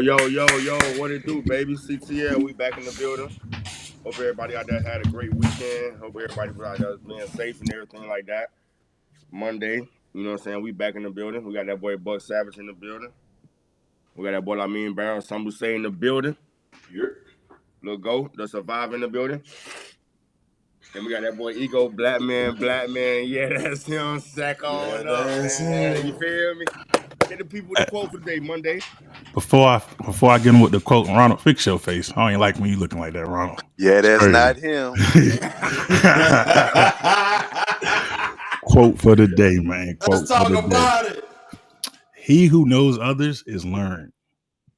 Yo, what it do, baby? CTL, we back in the building. Hope everybody out there had a great weekend. Hope everybody was out there being safe and everything like that. Monday, you know what I'm saying? We back in the building. We got that boy Buck Savage in the building. We got that boy Lamin Barrow, Sambu Say in the building. Yep. Lil Go, the Survivor in the building. And we got that boy Ego, Black Man. Yeah, that's him. Sack on up, man. You feel me? Hit the people with the quote for the day, Monday. Before I get in with the quote, Ronald, fix your face. I ain't like when you looking like that, Ronald. Yeah, It's that's crazy. not him. Quote for the day, man. Quote Let's talk for the about day. it. He who knows others is learned.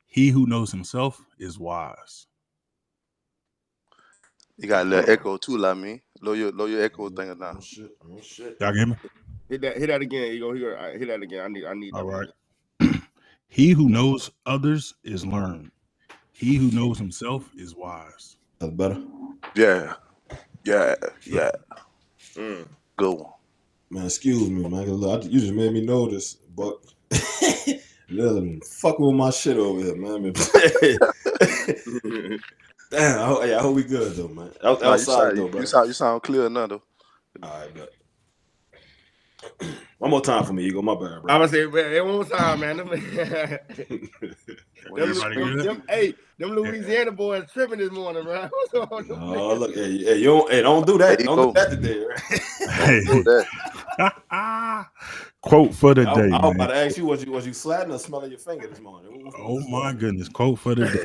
He who knows himself is wise. You got a little echo too, like me. Lower your echo thing down. Oh shit. Y'all get me? Hit that again, Ego. Hit that again. I need that. All right. He who knows others is learned. He who knows himself is wise. That's better. Yeah. Mm. Good one. Man, excuse me, man. You just made me notice, but fuck with my shit over here, man. Damn, I hope we good though, man. Outside though, bro. You sound clear now though. All right, good. One more time for me, Ego. My bad, bro. I'm gonna say, man, one more time, man. Them Louisiana boys tripping this morning, man. What's on? Oh, look, hey, don't do that. Don't do that today, right? Don't do that. Quote for the day. I was about to ask you, was you sliding or smelling your finger this morning? Oh my goodness! Quote for the day.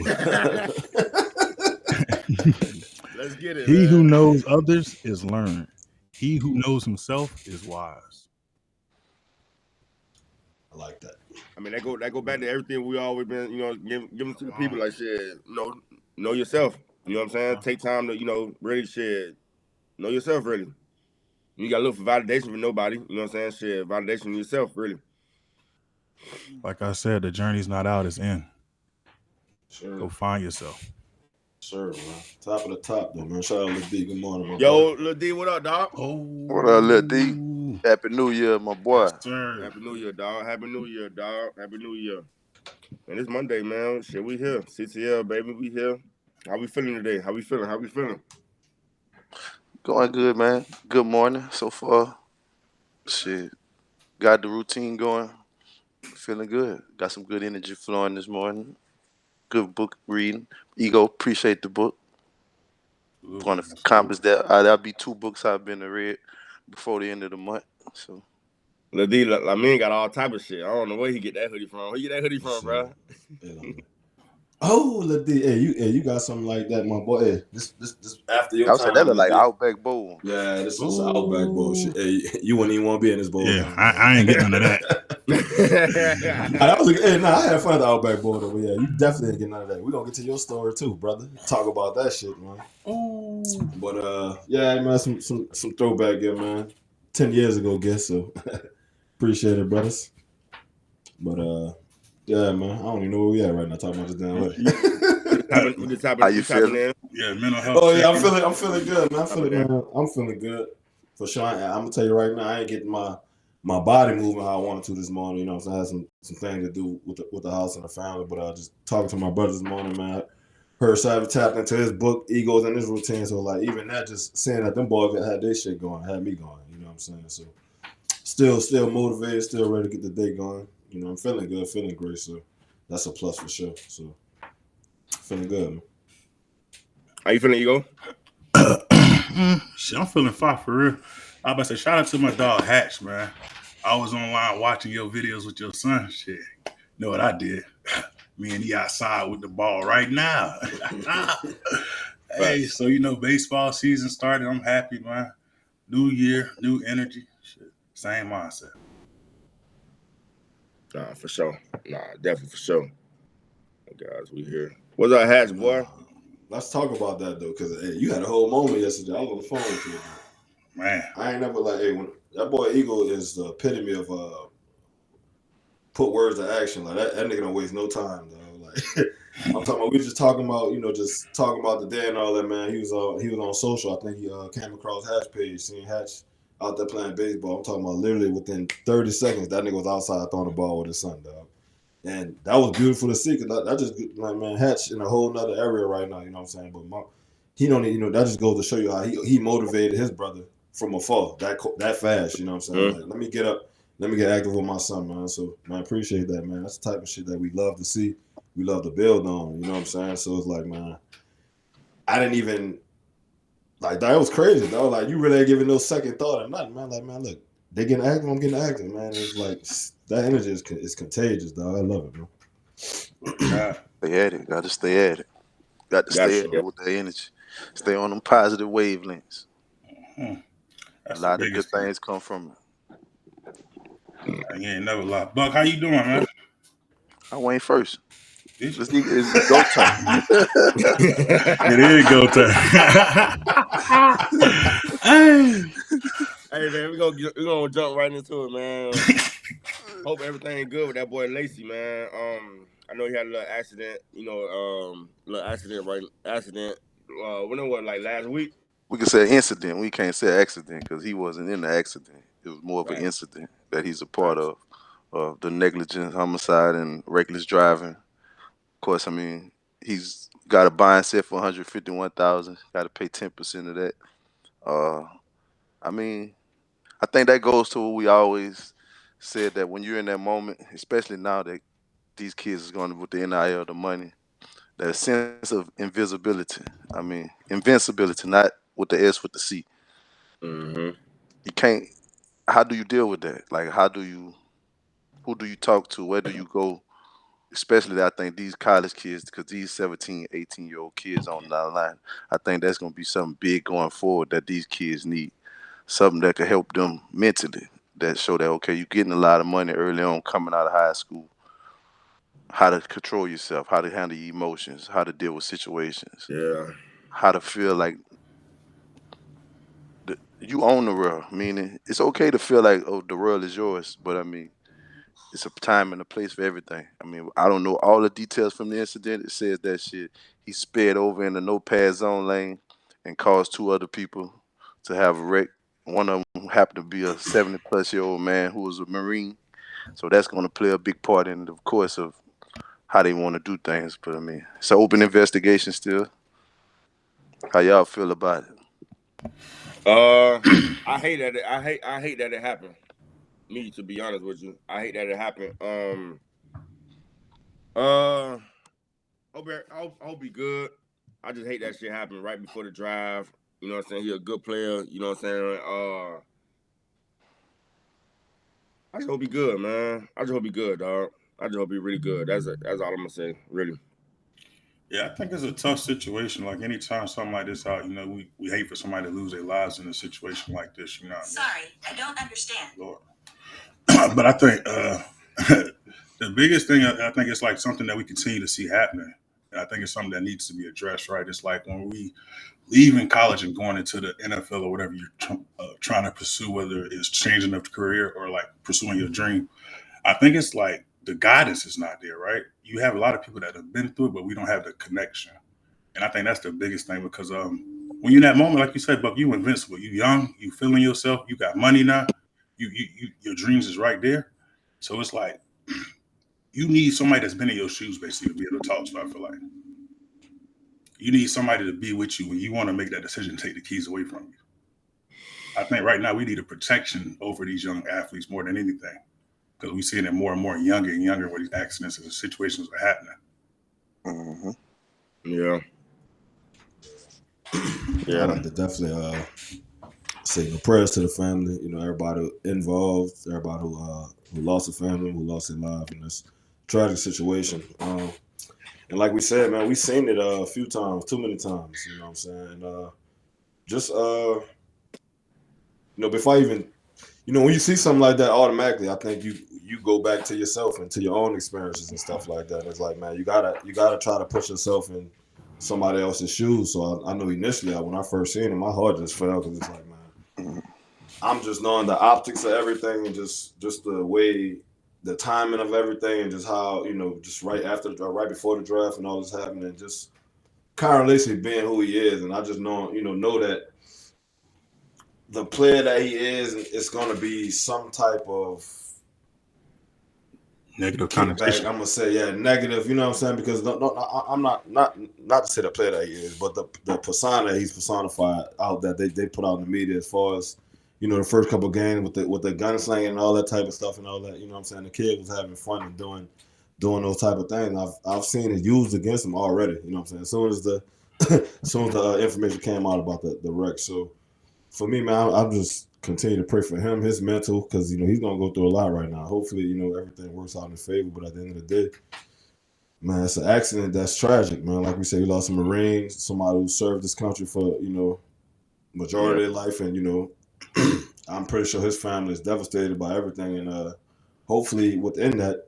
Let's get it. He who knows others is learned. He who knows himself is wise. I like that. I mean, that go back to everything we always been, giving to the people. Like shit, know yourself. You know what I'm saying? Take time to, really shit. Know yourself, really. You got to look for validation from nobody. You know what I'm saying? Shit, validation in yourself, really. Like I said, the journey's not out; it's in. Sure. Go find yourself. Sure, man. Top of the top, though, man. Shout out Lil D. Good morning, my boy. Lil D, what up, dog? What up, Lil D? Happy New Year, my boy. Yes, sir. Happy New Year, dog. Happy New Year, dog. Happy New Year. And it's Monday, man. Shit, we here. CTL, baby, we here. How we feeling today? How we feeling? Going good, man. Good morning so far. Shit. Got the routine going. Feeling good. Got some good energy flowing this morning. Good book reading. Ego, appreciate the book. Going to accomplish that. That'll be 2 books I've been to read before the end of the month. So, Lil D, Lamin got all type of shit. I don't know where he get that hoodie from. Where you get that hoodie from, bro? Oh, Lil D, hey, you got something like that, my boy. Hey, this after your time. That look like Outback Bowl. Yeah, this is Outback Bowl shit. Hey, you wouldn't even want to be in this bowl. Yeah, I ain't getting into that. I had fun at the Outback Bowl though. But yeah, you definitely ain't getting none of that. We're gonna get to your story too, brother. Talk about that shit, man. Ooh. But yeah, man, some throwback here, man. 10 years ago, guess so. Appreciate it, brothers. But yeah, man, I don't even know where we at right now. Talking about this damn way. How you feeling? Yeah, mental health. Oh yeah, I'm feeling good, man. I'm feeling good for sure. I'm gonna tell you right now, I ain't getting my body moving how I wanted to this morning. You know, so I had some things to do with the house and the family. But just talking to my brother this morning, man. Heard Savage tapped into his book, Egos and his routine. So like even that, just saying that them boys that had their shit going, had me going. You know what I'm saying? So still motivated, still ready to get the day going. You know, I'm feeling good, feeling great. So that's a plus for sure. So feeling good, man. How you feeling, Ego? Shit, I'm feeling fine for real. I about to say shout out to my dog Hatch, man. I was online watching your videos with your son. Shit, you know what I did? Me and he outside with the ball right now. Hey, so baseball season started. I'm happy, man. New year, new energy. Shit, same mindset. Nah, for sure. Nah, definitely for sure. Guys, we here. What's up, Hatch, boy? Let's talk about that though, because hey, you had a whole moment yesterday. I was on the phone with you, man. I ain't never when that boy Eagle is the epitome of put words to action. Like that nigga don't waste no time, though. Like I'm talking about, we just talking about, just talking about the day and all that, man. He was on social. I think he came across Hatch page, seeing Hatch out there playing baseball. I'm talking about literally within 30 seconds, that nigga was outside throwing the ball with his son, dog. And that was beautiful to see because that just like man Hatch in a whole nother area right now. You know what I'm saying? But he don't that just goes to show you how he motivated his brother from afar that fast. You know what I'm saying? Mm-hmm. Like let me get up, let me get active with my son, man. So man, I appreciate that, man. That's the type of shit that we love to see, we love to build on. You know what I'm saying? So it's like man, I didn't even like that was crazy, dog. Like you really ain't giving no second thought or nothing, man. Like man, look, they getting active, I'm getting active, man. It's like that energy is contagious, dog. I love it, man. Stay at it. Got to stay at it. Got to stay Gotcha. at it with the energy. Stay on them positive wavelengths. Hmm. A That's the lot of good biggest thing. things come from it. You ain't never lie. Buck, how you doing, man? I went first. Did you? It's go time. It is go time. Hey. Hey man, we gonna jump right into it, man. Hope everything good with that boy Lacey, man. I know he had a little accident, little accident. When it was like last week. We can say incident. We can't say accident because he wasn't in the accident. It was more of an Right. incident that he's a part Gotcha. of the negligent homicide and reckless driving. Of course, I mean he's got a bond set for 151,000. Got to pay 10% of that. Uh, I mean, I think that goes to what we always said that when you're in that moment, especially now that these kids is going with the NIL, the money, that sense of invisibility. I mean, invincibility, not with the S with the C. Mm-hmm. You can't. How do you deal with that? Like, who do you talk to? Where do you go? Especially, I think these college kids, because these 17, 18-year-old kids on the line, I think that's going to be something big going forward that these kids need. Something that could help them mentally. That show that, okay, you're getting a lot of money early on coming out of high school. How to control yourself, how to handle your emotions, how to deal with situations, Yeah. how to feel like you own the world. Meaning, it's okay to feel like, oh, the world is yours, but I mean, it's a time and a place for everything. I mean, I don't know all the details from the incident. It says that shit he sped over in the no pass zone lane and caused two other people to have a wreck. One of them happened to be a 70-plus-year-old man who was a Marine. So that's going to play a big part in, of course, of how they want to do things. But I mean, it's an open investigation still. How y'all feel about it? I hate that. I hate that it happened. Me, to be honest with you, I hate that it happened. Uh, I'll be good. I just hate that shit happened right before the drive. You know what I'm saying? He a good player. You know what I'm saying? I just hope he good, man. I just hope he good, dog. I just hope he really good. That's all I'm gonna say, really. Yeah, I think it's a tough situation. Like anytime something like this out, we hate for somebody to lose their lives in a situation like this. You know what I mean? Sorry, I don't understand. Lord. But I think the biggest thing, I think it's like something that we continue to see happening. And I think it's something that needs to be addressed, right? It's like when we leaving college and going into the NFL or whatever you're trying to pursue, whether it's changing of career or like pursuing your dream. I think it's like the guidance is not there, right? You have a lot of people that have been through it, but we don't have the connection. And I think that's the biggest thing because when you're in that moment, like you said, Buck, you invincible. You young, you feeling yourself, you got money now, you your dreams is right there. So it's like you need somebody that's been in your shoes basically to be able to talk to. I feel like you need somebody to be with you when you want to make that decision, take the keys away from you. I think right now we need a protection over these young athletes more than anything because we're seeing it more and more younger and younger where these accidents and situations are happening. Mm-hmm. Yeah. I Yeah. like to definitely say prayers to the family. Everybody involved, everybody who lost a family, who lost their life in this tragic situation. And like we said, man, we seen it a few times, too many times. You know what I'm saying? Just before I even, when you see something like that, automatically, I think you go back to yourself and to your own experiences and stuff like that. It's like, man, you gotta try to put yourself in somebody else's shoes. So I know initially when I first seen it, my heart just fell because it's like, man, I'm just knowing the optics of everything and just the way, the timing of everything and just how just right before the draft and all this happening, and just Kyron Lacey being who he is, and I just know that the player that he is going to be some type of Negative kickback. connotation. I'm gonna say negative. You know what I'm saying? Because I'm not to say the player that he is, but the persona he's personified out that they put out in the media as far as the first couple of games with the gunslinging and all that type of stuff and all that. You know what I'm saying? The kid was having fun and doing those type of things. I've seen it used against him already. You know what I'm saying? As soon as the information came out about the wreck, so for me, man, I'm just continue to pray for him, his mental, because he's gonna go through a lot right now. Hopefully, everything works out in his favor. But at the end of the day, man, it's an accident that's tragic, man. Like we say, we lost a Marine, somebody who served this country for Yeah. majority of their life, and I'm pretty sure his family is devastated by everything, and hopefully within that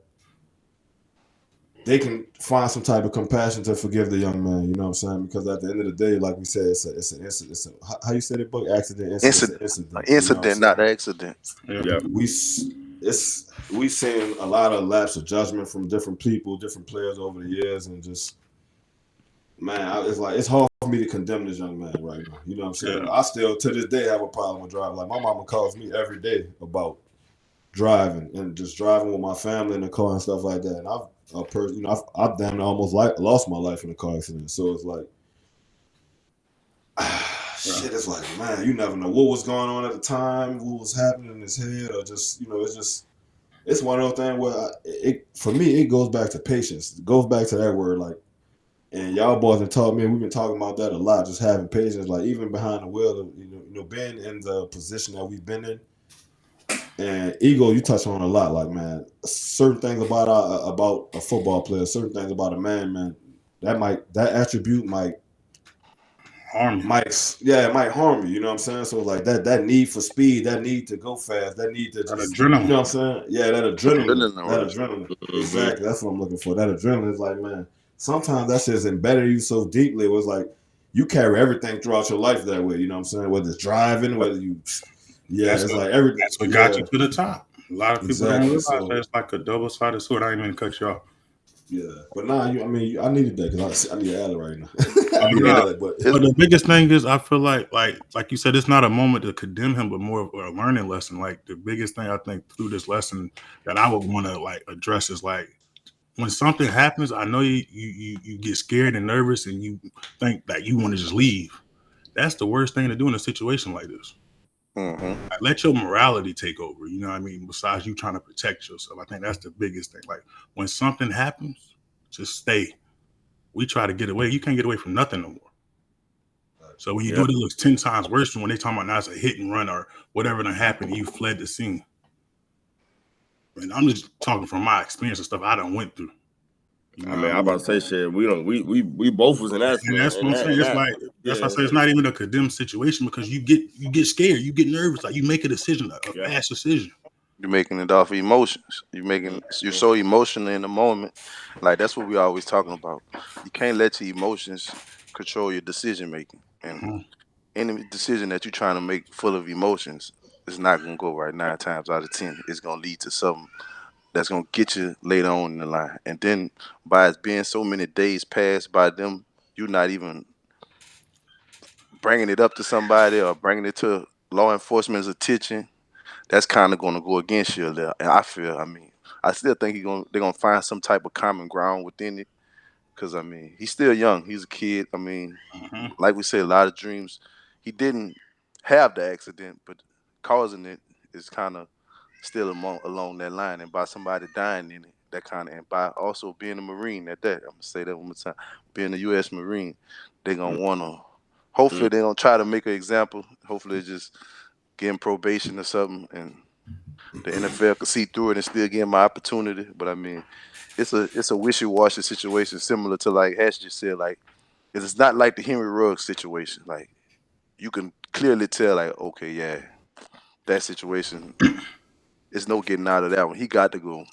they can find some type of compassion to forgive the young man. You know what I'm saying? Because at the end of the day, like we said, it's an incident. How you said it, book accident incident. It's an Incident, incident. You know what I'm incident, not saying? accident. Yeah. Yeah. We seen a lot of lapse of judgment from different people, different players over the years, and just man, it's hard for me to condemn this young man right now. You know what I'm saying? Yeah. I still to this day have a problem with driving. Like my mama calls me every day about driving and just driving with my family in the car and stuff like that. And I've damn near almost lost my life in a car accident. So it's like, shit. It's like, man, you never know what was going on at the time, what was happening in his head, or just it's one of those things where for me it goes back to patience. It goes back to that word, like, and y'all boys have taught me, and we've been talking about that a lot. Just having patience, like even behind the wheel, being in the position that we've been in. And ego, you touch on a lot, like man, certain things about a football player, certain things about a man, that attribute Harm you. it might harm you. You know what I'm saying? So like that need for speed, that need to go fast, that need to That just, you know adrenaline. what I'm saying? Yeah, Adrenaline that rush. adrenaline, Mm-hmm. exactly. That's what I'm looking for. That adrenaline is like, man, sometimes that shit's embedded in you so deeply. It was like you carry everything throughout your life that way. You know what I'm saying? Whether it's driving, whether you, yeah, That's it's what like everything. that's what got Yeah, you to the top. A lot of people don't exactly. realize that So it's like a double sided sword. I didn't even cut you off. yeah, but nah, I needed that because I need an alley right now. I Oh need an no. And alley, but But it's the biggest thing is I feel like you said, it's not a moment to condemn him, but more of a learning lesson. Like the biggest thing I think through this lesson that I would want to like address is like when something happens, I know you get scared and nervous and you think that you want to just leave. That's the worst thing to do in a situation like this. hmm Like, let your morality take over. You know what I mean? Besides you trying to protect yourself, I think that's the biggest thing. Like when something happens, just stay. We try to get away. You can't get away from nothing no more. So when you do Yeah. it, it looks 10 times worse than when they talking about now it's a hit and run or whatever that happened and you fled the scene. And I'm just talking from my experience and stuff I done went through. You I know what mean, I I mean? about to say shit. We don't. We both was in that And that's what in I'm that saying. in It's that. like that's why I Yeah. say it's not even a condemned situation because you get scared, you get nervous, like you make a decision, a Yeah. fast decision. you're making it off of emotions. You're Mm-hmm. so emotional in the moment. Like that's what we always talking about. You can't let your emotions control your decision making. And Mhm. any decision that you're trying to make full of emotions is not gonna go right 9 times out of 10. It's gonna lead to something that's gonna get you later on in the line. And then by it being so many days passed by them, you're not even bringing it up to somebody or bringing it to law enforcement's attention. That's kind of gonna go against you a little. And I feel, I mean, I still think they're gonna find some type of common ground within it. Cause I mean, he's still young. He's a kid. I mean, Mhm. like we say, a lot of dreams. He didn't have the accident, but causing it is kind of still along that line. And by somebody dying in it, that kind of, and by also being a Marine at that, I'm gonna say that one more time, being a U.S. Marine, they're gonna wanna. Mm-hmm. Hopefully, they're gonna try to make an example. Hopefully, just give him probation or something, and the NFL could see through it and still give him my opportunity. But I mean, it's a wishy washy situation, similar to like Hash just said. Like it's not like the Henry Ruggs situation. Like you can clearly tell, like okay, yeah, that situation is no getting out of that one. He got to go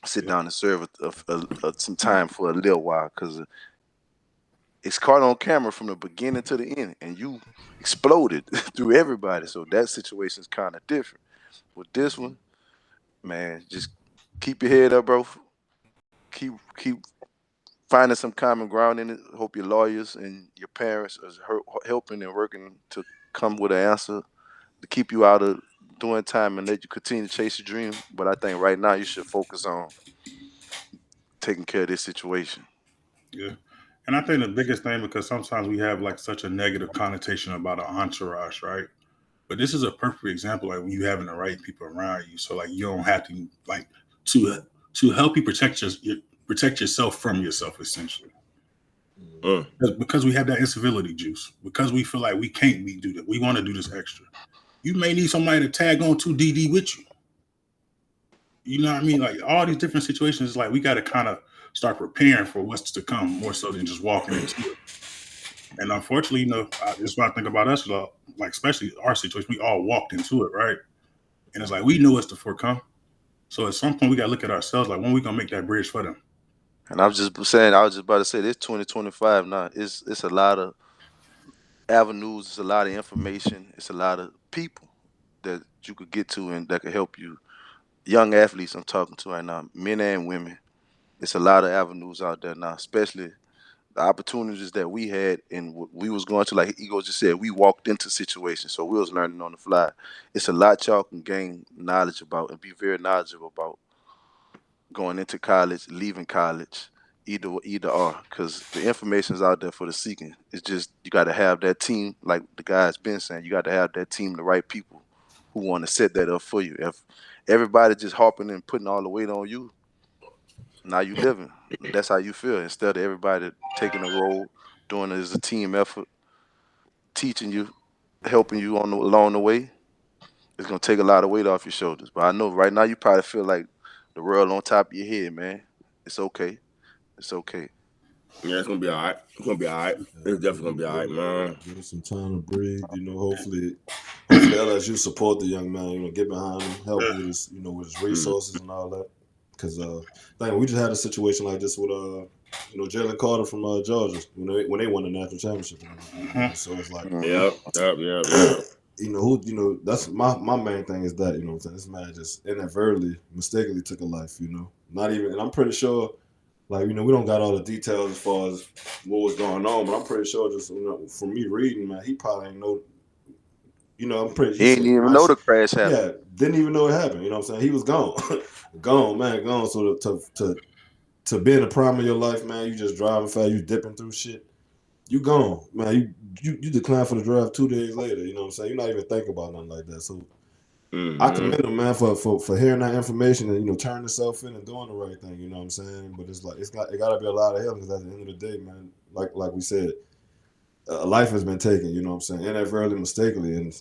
sit Yeah. down and serve some time for a little while because it's caught on camera from the beginning to the end, and you exploded through everybody. So that situation is kind of different. With this one, man, just keep your head up, bro. Keep finding some common ground in it. Hope your lawyers and your parents are helping and working to come with an answer to keep you out of during time and let you continue to chase your dream. But I think right now you should focus on taking care of this situation. Yeah. And I think the biggest thing, because sometimes we have like such a negative connotation about an entourage, right? But this is a perfect example, like when you having the right people around you, so like you don't have to like to help you protect yourself from yourself, essentially. Mm. Because we have that incivility juice, because we feel like we can't do that, we want to do this extra. You may need somebody to tag on to DD with you. You know what I mean? Like all these different situations, like we got to kind of start preparing for what's to come more so than just walking into it. And unfortunately, that's what I think about us, like especially our situation. We all walked into it, right? And it's like we knew what's to forecome. So at some point, we got to look at ourselves, like when we gonna make that bridge for them. And I was just about to say, this 2025 now. It's a lot of avenues. It's a lot of information. It's a lot of people that you could get to and that could help you. Young athletes I'm talking to right now, men and women. It's a lot of avenues out there now, especially the opportunities that we had and we was going to, like Ego just said, we walked into situations, so we was learning on the fly. It's a lot y'all can gain knowledge about and be very knowledgeable about going into college, leaving college, either or, because the information is out there for the seeking. It's just you got to have that team, like the guy's been saying. You got to have that team, the right people who want to set that up for you. If everybody just hopping and putting all the weight on you, now you living. That's how you feel. Instead of everybody taking a role, doing it as a team effort, teaching you, helping you along the way, it's gonna take a lot of weight off your shoulders. But I know right now you probably feel like the world on top of your head, man. It's okay. It's okay. Yeah, it's gonna be all right. It's gonna be all right. It's definitely gonna be all right, man. Give him some time to breathe. Hopefully LSU support the young man. Get behind him, help him with his, with his resources and all that. Because we just had a situation like this with Jalen Carter from Georgia when they won the national championship. So it's like, Yep. that's my main thing is that what I'm saying, this man just inadvertently, mistakenly took a life. Not even, and I'm pretty sure. Like, we don't got all the details as far as what was going on, but I'm pretty sure just, from me reading, man, he probably ain't know, I'm pretty He didn't even know the crash happened. Yeah, didn't even know it happened. You know what I'm saying? He was gone. Gone, man, gone. So to be in the prime of your life, man, you just driving fast, you dipping through shit, you gone. Man, you decline for the draft 2 days later, you know what I'm saying? You're not even thinking about nothing like that. So I commend him, man, for hearing that information and turning himself in and doing the right thing. You know what I'm saying? But it's like it got to be a lot of help because at the end of the day, man, like we said, a life has been taken. You know what I'm saying? Inadvertently, mistakenly, and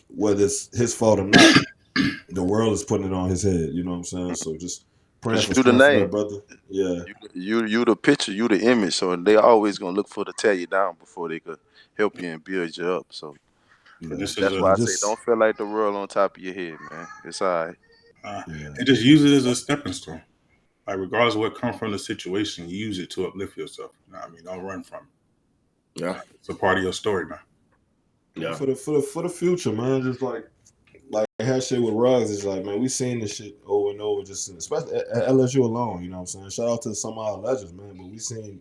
whether it's his fault or not, the world is putting it on his head. You know what I'm saying? So just praying for strength for that brother. Yeah, you the picture, you the image. So they always gonna look for to tear you down before they could help you and build you up. So. yeah. That's why I say don't feel like the world on top of your head, man. It's all right. And just use it as a stepping stone. Like regardless of what comes from the situation, use it to uplift yourself. You know what I mean? Don't run from it. Yeah. It's a part of your story, man. Yeah. For the future, man. Just like I had shit with Ruggs, it's like, man, we seen this shit over and over, just especially at LSU alone, you know what I'm saying? Shout out to some of our legends, man. But we seen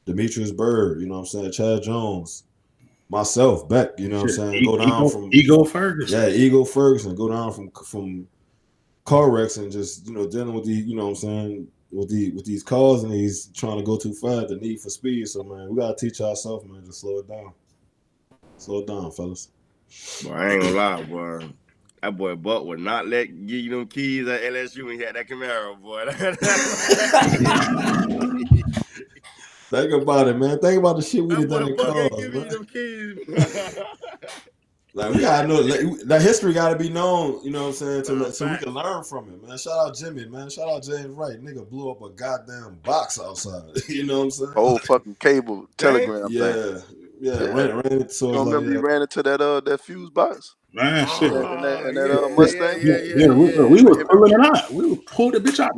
Demetrius Byrd, you know what I'm saying, Chad Jones, myself, Beck, you know what I'm saying, go down from Ego Ferguson. Yeah, Ego Ferguson, go down from car wrecks and just, dealing with the, you know what I'm saying, with these cars and he's trying to go too fast, the need for speed. So man, we gotta teach ourselves, man, to slow it down. Slow it down, fellas. Boy, I ain't gonna lie, boy. That boy Buck would not give you them keys at LSU when he had that Camaro, boy. Think about it, man. Think about the shit we That did boy done in Buck cars, ain't giving man. you them keys. Like we gotta know that history gotta be known, you know what I'm saying, so we Facts. can learn from it, man. Shout out Jimmy, man. Shout out James Wright. Nigga blew up a goddamn box outside. You know what I'm saying? Whole fucking cable telegram thing. Yeah. Ran it. So You it's don't like, remember he ran into that fuse box? Man, shit. That Mustang? Yeah, we was pulling it out. We would pull the bitch out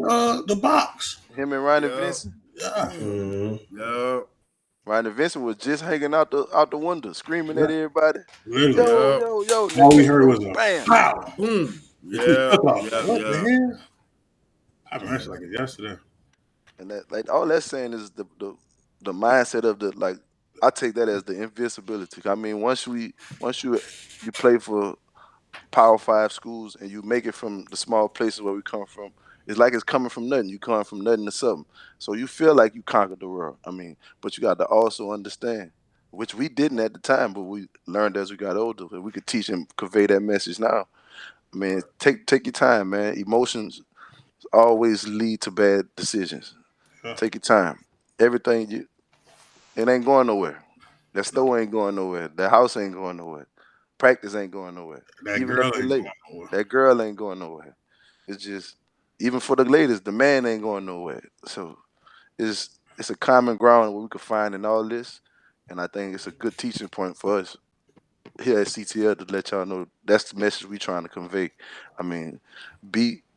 the box. Him and Ryan Vincent? Yeah. Yeah. Ryan Vincent was just hanging out the window, screaming at everybody. Literally. Yo. All we heard was a bam. pow. Boom. What the hell? I remember like it yesterday. And that, like, all that's saying is the mindset of the, like, I take that as the invincibility. I mean, once you play for Power 5 schools, and you make it from the small places where we come from. It's like it's coming from nothing. You come from nothing to something. So you feel like you conquered the world. I mean, but you got to also understand, which we didn't at the time, but we learned as we got older, and we could teach and convey that message now. I mean, take your time, man. Emotions always lead to bad decisions. Yeah. Take your time. Everything it ain't going nowhere. That store ain't going nowhere. That house ain't going nowhere. Practice ain't going nowhere. That Even if girl you're ain't late, going nowhere. that girl ain't going nowhere. It's just even for the ladies, the man ain't going nowhere. So it's a common ground where we could find in all this, and I think it's a good teaching point for us here at CTL to let y'all know that's the message we trying to convey. I mean,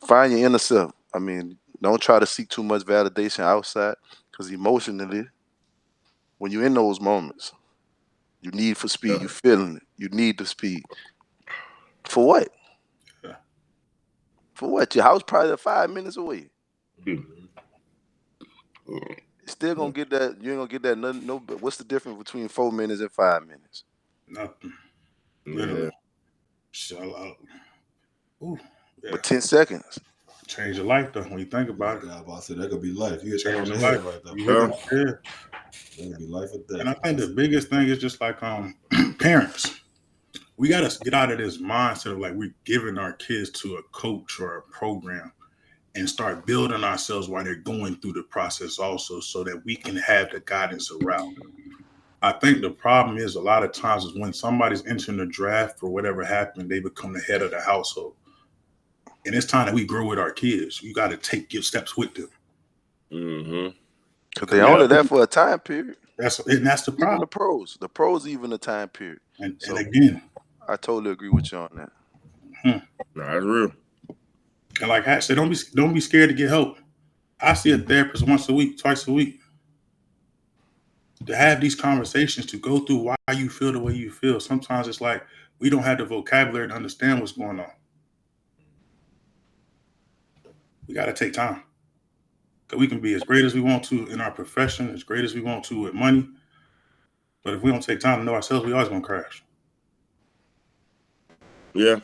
find your inner self. I mean, don't try to seek too much validation outside, because emotionally, when you're in those moments, you need for speed. You feeling it. You need the speed. For what? Yeah. For what? Your house probably 5 minutes away. Mm-hmm. Still gonna get that. You ain't gonna get that. No. But what's the difference between 4 minutes and 5 minutes? Nothing. Yeah. Literally. Shell out. Ooh. Yeah. But 10 seconds. Change your life though when you think about it. Yeah, about to say that could be life. You hit that Change on the your head life. right there. You hit it. Yeah. That could be life or death. And I think the biggest thing is just like parents. We gotta get out of this mindset of like we're giving our kids to a coach or a program and start building ourselves while they're going through the process also, so that we can have the guidance around. I think the problem is a lot of times is when somebody's entering the draft for whatever happened, they become the head of the household. And it's time that we grow with our kids. You got to give steps with them. Mm-hmm. Because they're only there for a time period. That's the problem. Even the pros even a time period. And So again, I totally agree with you on that. No, that's real. And like Hatch said, don't be scared to get help. I see a therapist once a week, twice a week. To have these conversations, to go through why you feel the way you feel. Sometimes it's like we don't have the vocabulary to understand what's going on. We got to take time. Because we can be as great as we want to in our profession, as great as we want to with money. But if we don't take time to know ourselves, we always going to crash. Yeah.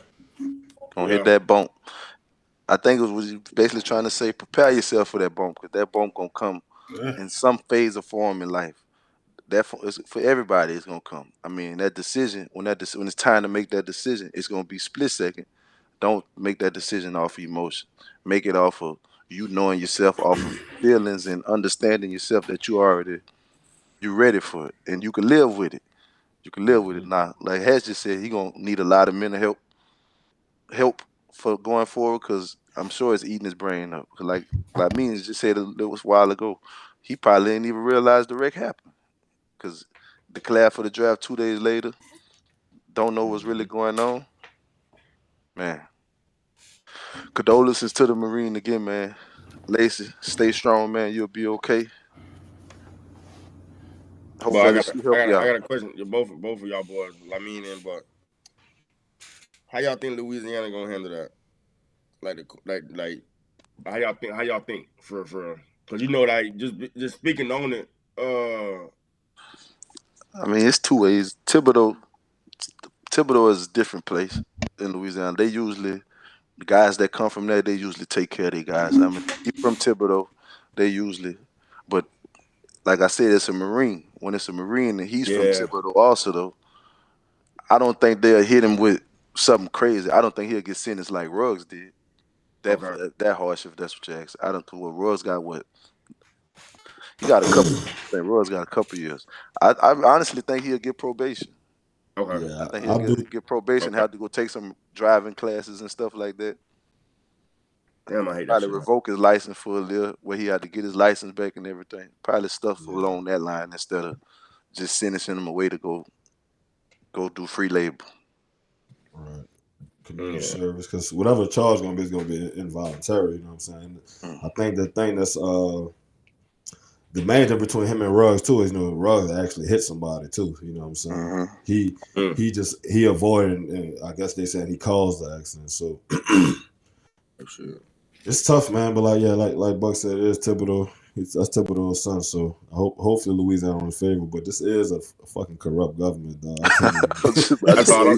Gonna hit that bump. I think it was basically trying to say prepare yourself for that bump, because that bump gonna come in some phase or form in life. That for everybody, it's gonna come. I mean, that decision when it's time to make that decision, it's gonna be split second. Don't make that decision off of emotion. Make it off of you knowing yourself, off of feelings and understanding yourself that you're ready for it, and you can live with it. You can live with it now. Like Hatch just said, he gonna need a lot of mental help for going forward, because I'm sure it's eating his brain up. Cause like me just said a little while ago, he probably didn't even realize the wreck happened, because declared for the draft 2 days later, don't know what's really going on. Man, condolences to the Marine again, man. Lacey, stay strong, man. You'll be okay. Hope But that she help you I out. got a question. Both of y'all boys, but how y'all think Louisiana gonna handle that? Like how y'all think for because like just speaking on it. I mean, it's two ways. Thibodeau is a different place in Louisiana. The guys that come from there, they usually take care of their guys. I mean, he from Thibodeau, but like I said, it's a Marine. When it's a Marine and he's from Thibodeau also, though, I don't think they'll hit him with something crazy. I don't think he'll get sentenced like Ruggs did. That harsh, if that's what you ask. I don't think what Ruggs got. He got a couple. I think Ruggs got a couple years. I honestly think he'll get probation. Okay. Yeah, I think he'll get probation. Have to go take some driving classes and stuff like that. Damn, I hate that Probably shit. revoke his license for a year, where he had to get his license back and everything. Probably stuff along that line instead of just sentencing him away to go do free labor. Right. Community service, because whatever the charge is gonna be involuntary. You know what I'm saying? I think the thing that's the main difference between him and Ruggs too is, Ruggs actually hit somebody too. You know what I'm saying? He avoided, and I guess they said he caused the accident. So it's tough, man. But like Buck said, it is Thibodeau. That's Thibodeau's son. So hopefully Louisiana in favor. But this is a fucking corrupt government, dog. I can't even. I just say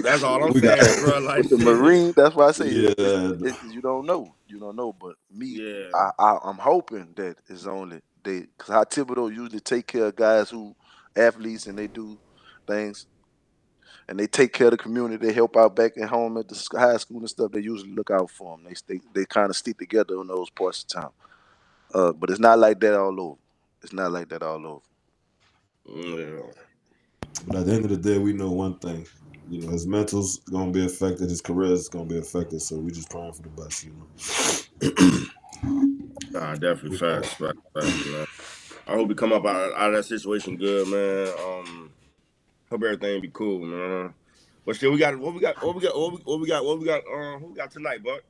That's all I'm We got saying, bro. Like with the shit. Marine. That's why I say yeah. it's you don't know. You don't know. But me, Yeah. I'm hoping that it's only they because how Thibodeau usually take care of guys who athletes and they do things and they take care of the community. They help out back at home at the high school and stuff. They usually look out for them. They kind of stick together in those parts of town. But it's not like that all over. It's not like that all over. Yeah. But at the end of the day, we know one thing. You know, his mental's gonna be affected. His career is gonna be affected. So we just praying for the best. You know. Nah, definitely facts, man. I hope we come up out of that situation good, man. Hope everything be cool, man. But still, we got what we got who we got tonight, Buck?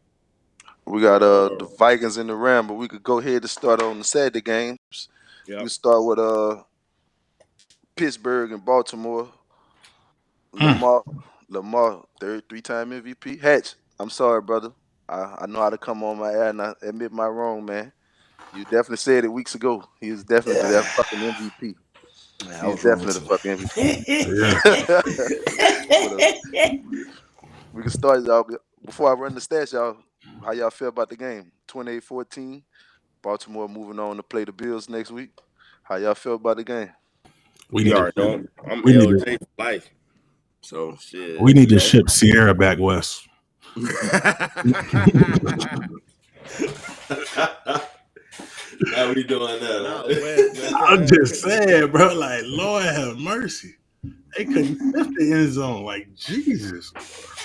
We got the Vikings in the Ram, but we could go ahead and start on the Saturday games. Yeah. We start with Pittsburgh and Baltimore. Lamar, three-time MVP. Hatch, I'm sorry, brother. I know how to come on my air and I admit my wrong, man. You definitely said it weeks ago. He is definitely that fucking MVP. Man, I He's was wrong definitely the too. fucking Yeah. MVP. We can start, y'all. Before I run the stats, y'all, how y'all feel about the game? 28-14. Baltimore moving on to play the Bills next week. How y'all feel about the game? We You need already to know. I'm we need to LJ for life. So shit, we need you to know. ship Sierra back west. Now we doing that. Not Huh? West, man. I'm just saying, bro. Like, Lord have mercy. They couldn't sift the end zone. Like, Jesus,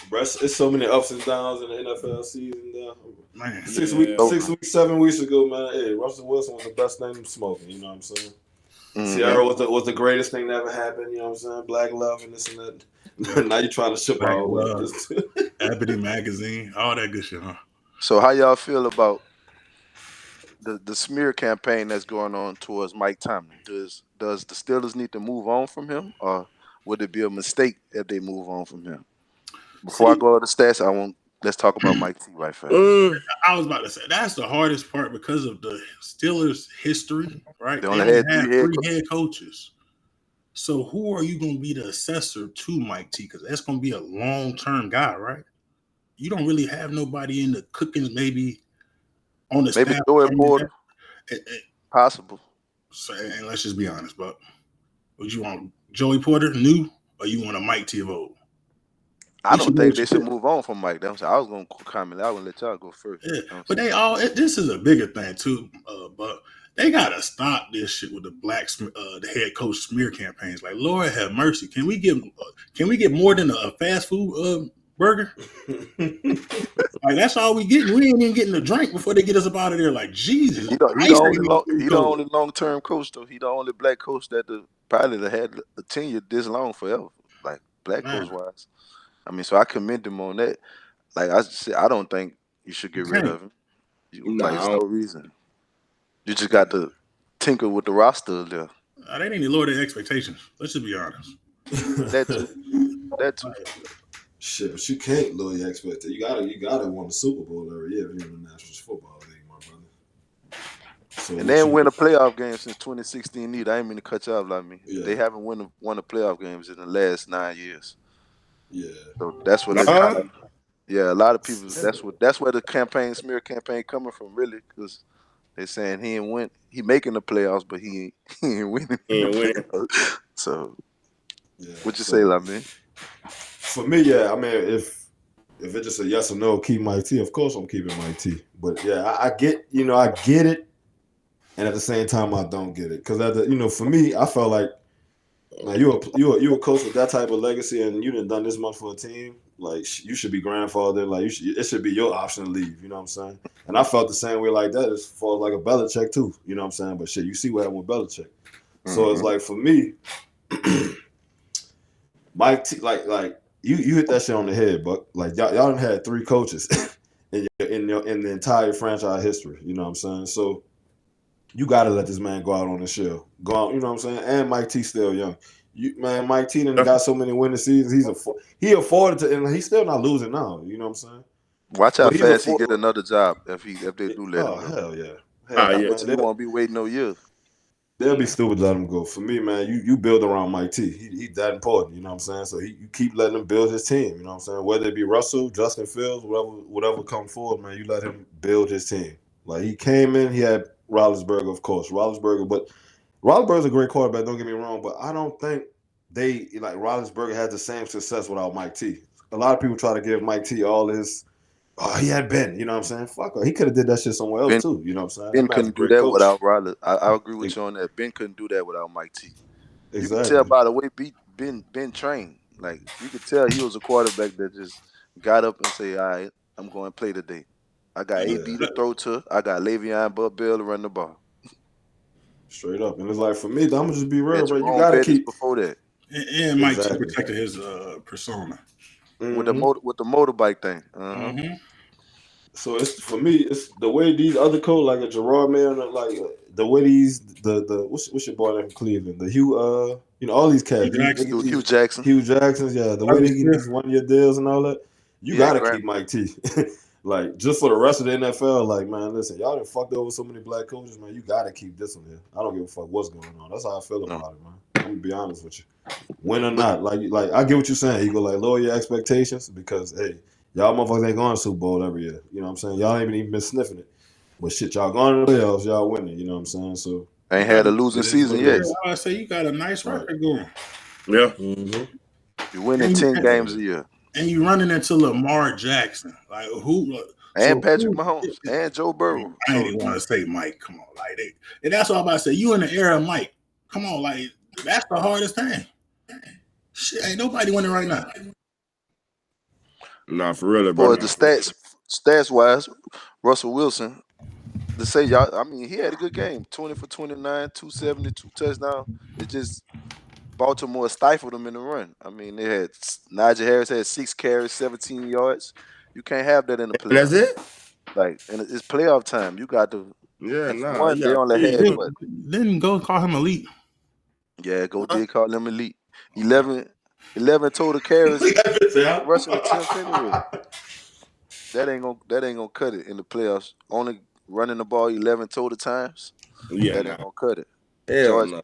Bro, it's so many ups and downs in the NFL season. man. Yeah. 6 weeks, 7 weeks ago, man. Hey, Russell Wilson was the best thing smoking. You know what I'm saying? Sierra was the greatest thing that ever happened. You know what I'm saying? Black love and this and that. Yeah. Now you trying to ship Black our way. Love, Ebony Magazine, all that good shit, huh? So how y'all feel about the smear campaign that's going on towards Mike Tomlin? Does the Steelers need to move on from him, or would it be a mistake if they move on from him? Before I See, go to the stats, let's talk about Mike T right fast. I was about to say that's the hardest part because of the Steelers' history, right? They They only only had have three head coaches. So who are you going to be the assessor to Mike T? Because that's going to be a long-term guy, right? You don't really have nobody in the cookings, maybe on the maybe staff. Joey Porter, possible. So, and let's just be honest, but would you want Joey Porter new, or you want a Mike T of old? I Which don't one think would they you should pick? move on from Mike. I was gonna comment. I would let y'all go first. Yeah, but they all. This is a bigger thing too. But they gotta stop this shit with the the head coach smear campaigns. Like, Lord have mercy. Can we get more than a fast food burger? Like, that's all we getting. We ain't even getting a drink before they get us up out of there. Like, Jesus, He ice ain't even the cold. only long term coach though. He the only black coach that probably that had a tenure this long forever. Like black coach Man, wise. I mean, so I commend him on that. Like I said, I don't think you should you get rid can't. of him. Like Nah, it's I no don't. reason. You just got to tinker with the roster there. They need to lower their expectations. Let's just be honest. That too. That too. Shit, but you can't lower your expectations. You gotta win the Super Bowl every year if you're in the National Football League, my brother. So And they didn't win a playoff game since 2016 either. I ain't mean to cut you off, like me. Yeah. They haven't won a playoff games in the last 9 years. Yeah. So that's what it's kind Nah. of. Yeah, a lot of people. That's where the smear campaign coming from, really, because they saying he ain't win. He making the playoffs, but he ain't winning in the Ain't winning. playoffs. So Yeah. what you So say, like me? for me, yeah, I mean, if it's just a yes or no, keep Mike T. Of course, I'm keeping Mike T. But yeah, I get it, and at the same time, I don't get it because for me, I felt like, man, you a coach with that type of legacy, and you done this much for a team. Like, you should be grandfathered. Like, it should be your option to leave. You know what I'm saying? And I felt the same way like that as far as like a Belichick too. You know what I'm saying? But shit, you see what happened with Belichick. So it's like, for me, Mike T, like you hit that shit on the head, Buck. Like, y'all done had three coaches in the entire franchise history. You know what I'm saying? So you got to let this man go out on the shell. Go out, you know what I'm saying? And Mike T still young. Mike T done got so many winning seasons. He afforded to, and he's still not losing now. You know what I'm saying? Watch how But he's fast he afforded. get another job if they do let him Oh go. hell yeah, Hell, I Yeah. bet man, you he won't be waiting no years. they'll be stupid to let him go. For me, man, you build around Mike T. He that important, you know what I'm saying? So you keep letting him build his team, you know what I'm saying? Whether it be Russell, Justin Fields, whatever come forward, man, you let him build his team. Like he came in, he had Roethlisberger, of course, but Roethlisberger's a great quarterback. Don't get me wrong, but I don't think they like Roethlisberger had the same success without Mike T. A lot of people try to give Mike T all his. Oh, he had Ben. You know what I'm saying? Fuck, he could have did that shit somewhere else Ben too. You know what I'm saying? That Ben man's a couldn't do great that coach. without Riley. I agree with you on that. Ben couldn't do that without Mike T. You could tell Exactly. by the way Ben trained. Like you could tell he was a quarterback that just got up and say, "All right, I'm going to play today. I got And, Yeah, AB to throw to. I got Le'Veon Bell to run the ball." straight up. And it's like for me, I'm gonna just be He real, had bro. You Jerome gotta Bettis keep before that and Mike T exactly. protected his persona. Hmm. with the motorbike thing. Mm-hmm. So it's for me, it's the way these other coach like a Gerard man, like the way these the what's your boy from Cleveland, the Hugh all these cats, Hugh they Jackson, get Hugh these Jackson, Hugh Jacksons, yeah, the way Lovie they get Smith. these 1 year deals and all that, you yeah, gotta Grant. keep Mike T. Like just for the rest of the NFL, like man, listen, y'all done fucked over so many black coaches, man. You gotta keep this one here. I don't give a fuck what's going on. That's how I feel No, about it, man. I'm gonna be honest with you. Win or but not, like I get what you're saying. You go like lower your expectations because hey, y'all motherfuckers ain't going to Super Bowl every year. You know what I'm saying? Y'all ain't even been sniffing it. But shit, y'all going to the playoffs, y'all winning. You know what I'm saying? So You ain't got had a a losing it is season what it yeah, yet. is. I say you got a nice Right. record going, Yeah. Mm-hmm. You're winning and you 10 games a year. and you running into Lamar Jackson. Like who? And So Patrick who? Mahomes and Joe Burrow. I ain't So even want to say Mike. Come on, like and that's what I'm about to say. You in the era of Mike. Come on, like that's the hardest thing. Shit, ain't nobody winning right now. Nah, for real, for brother. the stats wise, Russell Wilson, to say y'all, I mean, he had a good game. 20 for 29, 270, 2 touchdowns. It just Baltimore stifled them in the run. I mean, they had Najee Harris had 6 carries, 17 yards. You can't have that in the And that's playoffs. it? Like, and it's playoff time. You got to, Yeah, and for nah. one, You they got only feed had him. what? Didn't go call him elite. Yeah, go Huh? did call them elite. 11, 11 total carries, Look at that bitch, rushing attempts anyway. huh? That ain't gonna cut it in the playoffs. Only running the ball 11 total times. Yeah, That nah. ain't gonna cut it. Hell George no.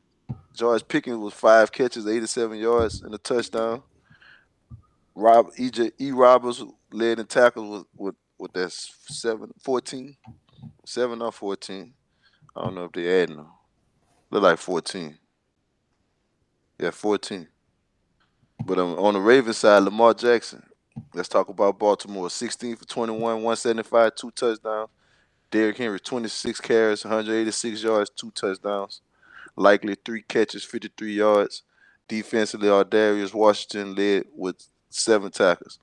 George Pickens was 5 catches, 87 yards, and a touchdown. E. Roberts led in tackles with that 14, 7 or 14. I don't know if they adding them. Look like 14. Yeah, 14. But on the Ravens side, Lamar Jackson. Let's talk about Baltimore. 16 for 21, 175, 2 touchdowns. Derrick Henry, 26 carries, 186 yards, 2 touchdowns. Likely 3 catches, 53 yards. Defensively, Darius Washington led with 7 tackles.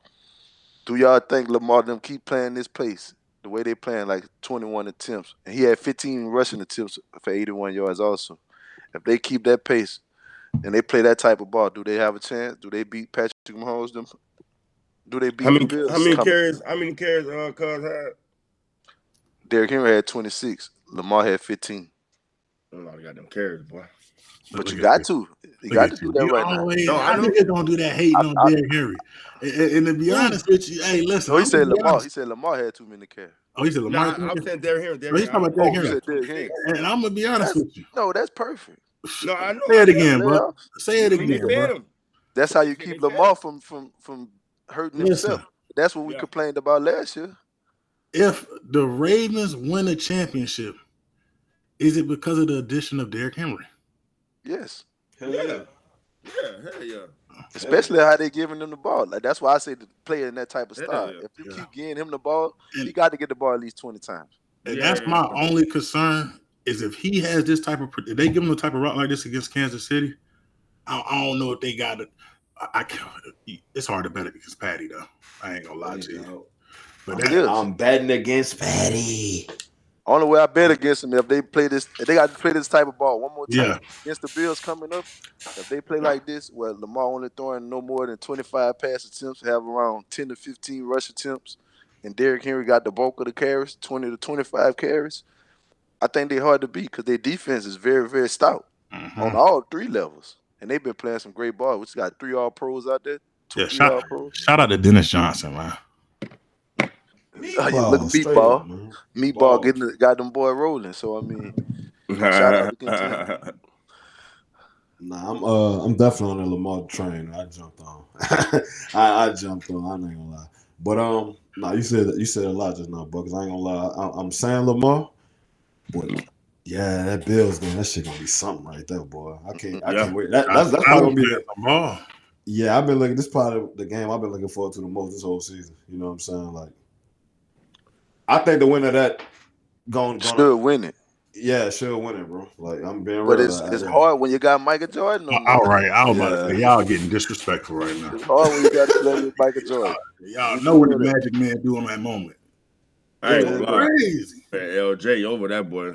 Do y'all think Lamar them keep playing this pace? The way they playing, like 21 attempts. And he had 15 rushing attempts for 81 yards also. If they keep that pace and they play that type of ball, do they have a chance? Do they beat Patrick Mahomes? Do they How beat them many how Bills many coming? carries Cuz had? Derrick Henry had 26. Lamar had 15. A lot of goddamn carries, boy. But Look you at got you. to. You Look got at to do you. that You right now. always, No, I how know. niggas gonna do that hating on Derrick Henry? And to be Who? honest with you, hey, listen, No, he I'm gonna said be Lamar. honest. He said Lamar had too many carries. Oh, he said Lamar. Nah, I'm saying Derrick Henry. Oh, Derrick he's Henry. talking about Oh, Derrick you Henry. said Derrick 26. Henry. And I'm gonna be honest That's with you. no, that's perfect. No, I know. Say I it know. again, bro. Playoffs. Say it I mean, they again, bro. fed him. That's how you They keep fed Lamar him. from hurting himself. Listen, That's what we Yeah. complained about last year. if the Ravens win a championship, is it because of the addition of Derrick Henry? Yes. Hell Yeah. yeah. Yeah. Hell yeah. Hell Especially how they giving him the ball. Like that's why I say to play in that type of Hell style. yeah. If you Yeah. keep getting him the ball, he And got to get the ball at least 20 times. and Yeah. that's my only concern is if he has this type of, if they give him a type of route like this against Kansas City, I don't know if they got it. I can't. It's hard to bet against Patty though. I ain't gonna lie to you. But It that, is. I'm betting against Patty. Only way I bet against them if they play this, if they got to play this type of ball one more yeah, time against the Bills coming up. If they play like this, where Lamar only throwing no more than 25 pass attempts, have around 10 to 15 rush attempts, and Derrick Henry got the bulk of the carries, 20 to 25 carries, I think they're hard to beat because their defense is very, very stout on all 3 levels. And they've been playing some great ball. We just got 3 All Pros out there, yeah. three All Pros. Shout out to Dennis Johnson, man. Look at Meatball, straight up, Meatball. man. Meatball got them boy rolling. So I mean, shout out to continue. Nah, I'm definitely on the Lamar train. I jumped on. I jumped on. I ain't gonna lie. But nah, you said a lot just now, Buckers. I ain't gonna lie. I'm saying Lamar, but yeah, that Bills game, that shit gonna be something right there, boy. I Yeah. can't wait. I That's probably was gonna be playing Lamar. yeah. I've been looking. This probably the game I've been looking forward to the most this whole season. You know what I'm saying? Like, I think the winner of that gonna Should win it. yeah, sure win it, bro. Like I'm being But real. it's Yeah, hard when you got Michael Jordan on All there. right, I was about to yeah. say y'all getting disrespectful right now. It's hard when you got to play with Michael Jordan. Y'all We know do what the know that. Magic Man do in that moment. I It ain't was gonna Yeah. lie. crazy. LJ over that boy.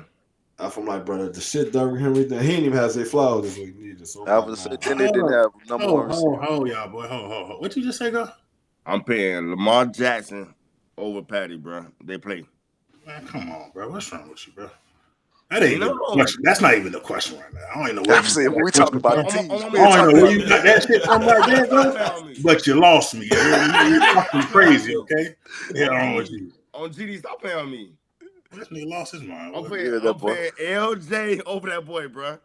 I'm like, brother, the shit Derrick Henry did, he didn't even have Zay Flowers this week neither. So I'm I like, was say man, then they didn't have number one receiver. Y'all, boy. Ho. What you just say, go? I'm paying Lamar Jackson over Patty, bro. They play. Man, come on, bro. What's wrong with you, bro? That ain't even the No. question. That's not even the question right now. I don't even know where I'm you saying got when that we talk question about from. the teams, I'm we I ain't don't talking know where about you the got that shit from right there, Stop bro. playing on me. But you lost me. You fucking crazy, okay? Yeah, On wrong with GD. you. On GD, stop playing on me. This nigga lost his mind. I'm Boy. paying, yeah, that I'm boy. paying LJ over that boy, bro.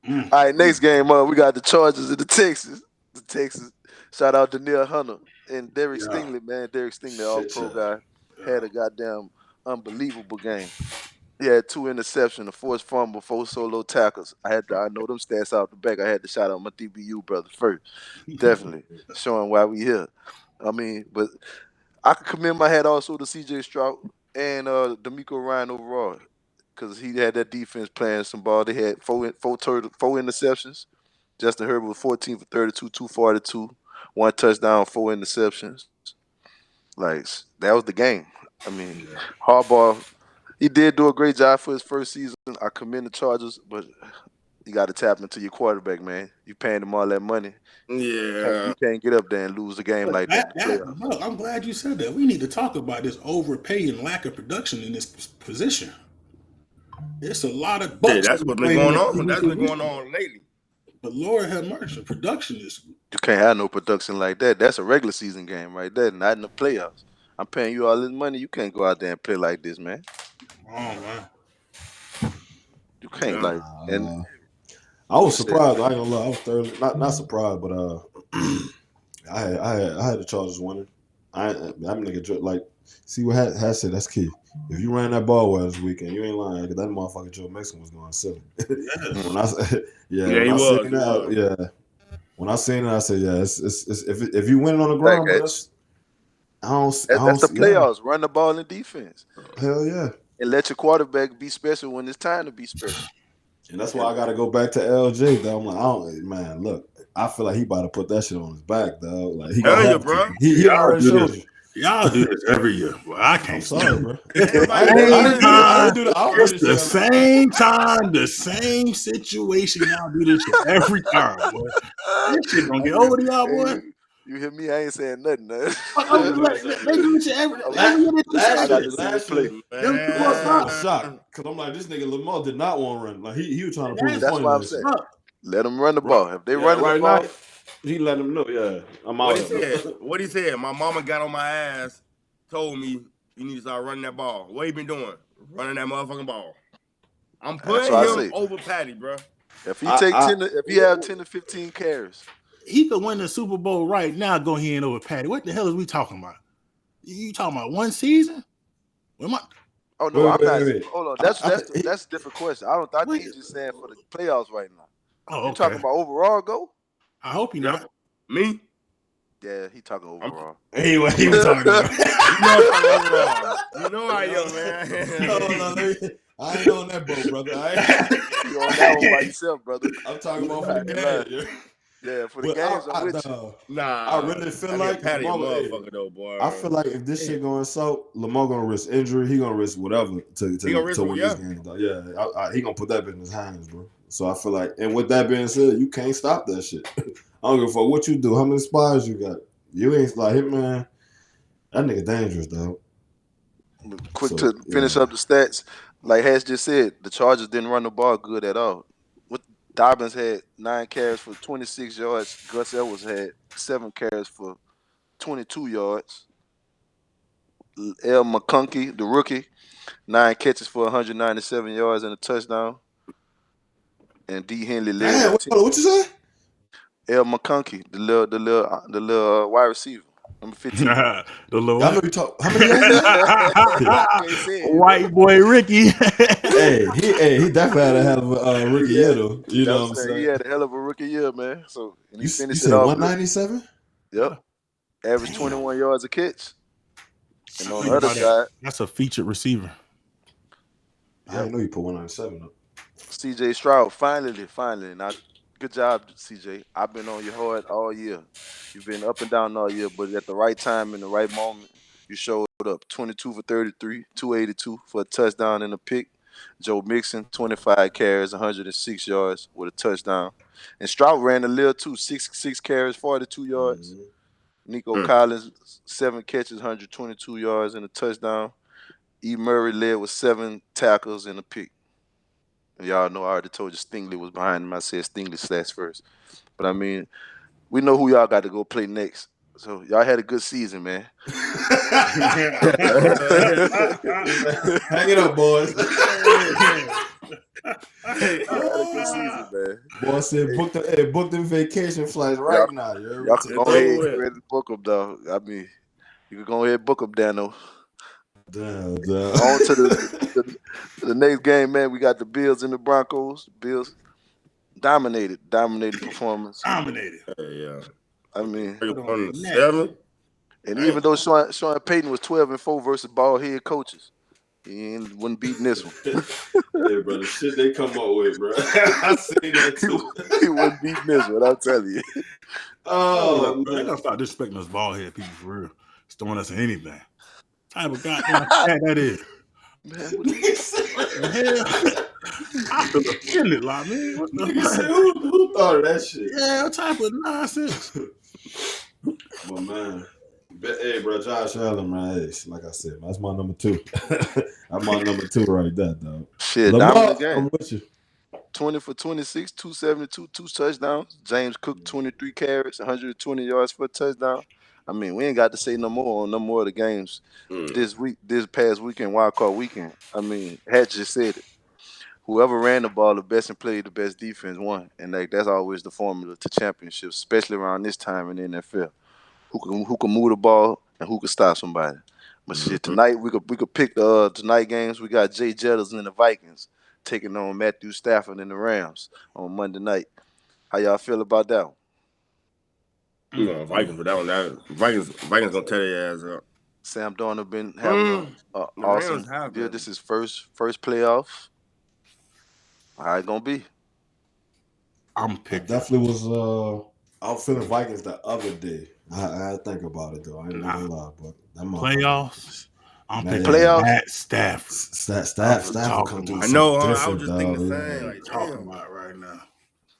All right, next game up, we got the Chargers and the Texans. The Texans. Shout out to Neil Hunter and Derek Yeah, Stingley, man. Derek Stingley, all shit, pro child. guy, had yeah. a goddamn unbelievable game. He had 2 interceptions, a forced fumble, 4 solo tackles. I know them stats out the back. I had to shout out my DBU brother first. Definitely showing why we here. I mean, but I could commend my hat also to CJ Stroud and D'Amico Ryan overall because he had that defense playing some ball. They had four interceptions. Justin Herbert was 14 for 32, 242, 1 touchdown, 4 interceptions. Like that was the game. I mean, Yeah. Harbaugh, he did do a great job for his first season. I commend the Chargers, but you got to tap into your quarterback, man. You paying them all that money. Yeah. You can't get up there and lose a game But like that in the playoffs. bro, I'm glad you said that. We need to talk about this overpay and lack of production in this position. It's a lot of Yeah, bucks that's that are what's been playing in going that on. That's been going position. on lately. But Lord have mercy, production is You can't have no production like that. That's a regular season game right there, not in the playoffs. I'm paying you all this money. You can't go out there and play like this, man. wrong, man. You can't Yeah. like and I you was said surprised. I ain't gonna lie. I was thoroughly not surprised, but I had the Chargers winning. I'm nigga like see what has said. That's key. If you ran that ball well this weekend, you ain't lying. Cause that motherfucker Joe Mixon was going silly. Yes. when I yeah, Yeah, when he I seen was. He that, was. yeah, when I seen it, I said, yeah, it's if you win on the back ground, bro, at that's I That's don't the yeah, playoffs. Run the ball in defense hell yeah. and let your quarterback be special when it's time to be special. And that's why And I got to go back to LJ. Though I'm like, I don't, man, look, I feel like he about to put that shit on his back, dog. Like he gonna Hell yeah, have to. bro. He Y'all already do this. showed you. Y'all do this every year. Well, I I'm can't sorry, stand it. bro. It's Everybody the doing same it. I didn't time. do the. I don't do It's this the shit. same time, the same situation. Y'all do this shit every time, boy. This shit gonna I get did. over to y'all, hey, boy. you hear me? I ain't saying nothing. I didn't do this They every do this shit every year. They do the I same got shit. to see you play. Them year, two up last year I top. was shocked Man. because I'm like, this nigga Lamar did not want to run. Like he was trying to prove a That's That's point why I'm last saying. year. up. Let them run the Right, ball. If they yeah, running the right now ball, he let him know. Yeah, I'm What out he of said? it. What he said? My mama got on my ass, told me you need to start running that ball. What he been doing? Running that motherfucking ball. I'm that's putting why I him say over Patty, bro. if he take I 10, if he have 10 to 15 carries, He could win the Super Bowl right now. Go ahead over Patty. What the hell is we talking about? You talking about one season? What am I? oh no, I'm not. wait. Hold on, He, that's a different question. I Wait. think he's just saying for the playoffs right now. Oh, You okay. talking about overall go? I hope you're Yep. not. Me? Yeah, he talking I'm. overall. he was talking about. You know I'm talking overall. You know I am, Hold on, man. I ain't on that boat, brother. You on that one by yourself, brother. I'm talking You about for the ain't lying. game. Yeah, for the But games, I'm with you. I Nah, really feel I get like Patty a Lamar. motherfucker though, I boy. feel like if this shit going south, Lamar gonna risk injury. He gonna risk whatever He gonna risk to him, win yeah. this game. Though. Yeah, he gonna put that in his hands, bro. So I feel like, and with that being said, you can't stop that shit. I don't give a fuck what you do, how many spies you got. You ain't like him, man. That nigga dangerous, dog. Quick So to finish yeah, up the stats, like Hatch just said, the Chargers didn't run the ball good at all. What Dobbins had 9 carries for 26 yards. Gus Edwards had 7 carries for 22 yards. L. McConkey, the rookie, 9 catches for 197 yards and a touchdown. And D. Henley led Damn, with 10. what you say? L. McConkey, the little wide receiver, number 15. The little I know what? you talk. How many yards he had? Can't say it, White boy Ricky. He definitely had a hell of a rookie yeah, year though. You know what I'm he saying? had a hell of a rookie year, man. So and he You finished it said off good. 197? Yep, averaged Damn. 21 yards a catch. And on the Think other about that. side, That's a featured receiver. I didn't know you put 197 up. C.J. Stroud, finally. Now, good job, C.J. I've been on your hard all year. You've been up and down all year, but at the right time, in the right moment, you showed up. 22 for 33, 282 for a touchdown and a pick. Joe Mixon, 25 carries, 106 yards with a touchdown. And Stroud ran a little too, six carries, 42 yards. Mhm. Nico Collins, 7 catches, 122 yards and a touchdown. E. Murray led with 7 tackles and a pick. Y'all know I already told you Stingley was behind him. I said Stingley slash first. But I mean, we know who y'all got to go play next. So y'all had a good season, man. Hang it up, boys. Y'all had a good season, man. Boy said book them vacation flights Y'all, right now. You heard me? y'all can It's go ahead over and get with. ready to book them, dog. I mean, you can go ahead and book them, Dano. Damn. On to the next game, man. We got the Bills and the Broncos. Bills dominated performance. Dominated. Yeah. I mean, Put on their neck. 7. and even though Sean Payton was 12-4 versus ball head coaches, he wasn't beating this one. Hey, bro, the shit they come up with, bro. I seen that too. He wasn't beating this one, I'll tell you. Oh, Bro, they man. gotta stop disrespecting us bald head people for real. It's throwing us in anything. Type of goddamn cat that is. Man, what Nigga said, What the hell? I feel offended, like man. What the nigga said, who thought of that shit? Yeah, what type of nonsense? But man, hey, bro, Josh Allen, man, hey, like I said, man, that's my number 2. I'm my number 2 right there, dog. shit, Lamar, dominant game. I'm with you. 20 for 26, 272, 2 touchdowns. James Cook, 23 carries, 120 yards for a touchdown. I mean, we ain't got to say no more on no more of the games this past weekend, wild card weekend. I mean, Hatch just said it. Whoever ran the ball the best and played the best defense won. And that's always the formula to championships, especially around this time in the NFL. Who can move the ball and who can stop somebody. But shit, tonight we could pick the tonight games. We got Jay Jettas and the Vikings taking on Matthew Stafford and the Rams on Monday night. How y'all feel about that one? We going Vikings for that one. Vikings gonna tear their ass up. Sam Darnold been having an The awesome Rams have year. been. This is first playoffs. How it gonna be? I'm I picking. definitely was I was feeling Vikings the other day. I had to think about it though. I ain't gonna lie, but that Playoffs. I'm Man, picking Playoffs? Matt Stafford. Stafford come through. I know, something I different, was just thinking the dog. same. What Like, you talking damn. about right now?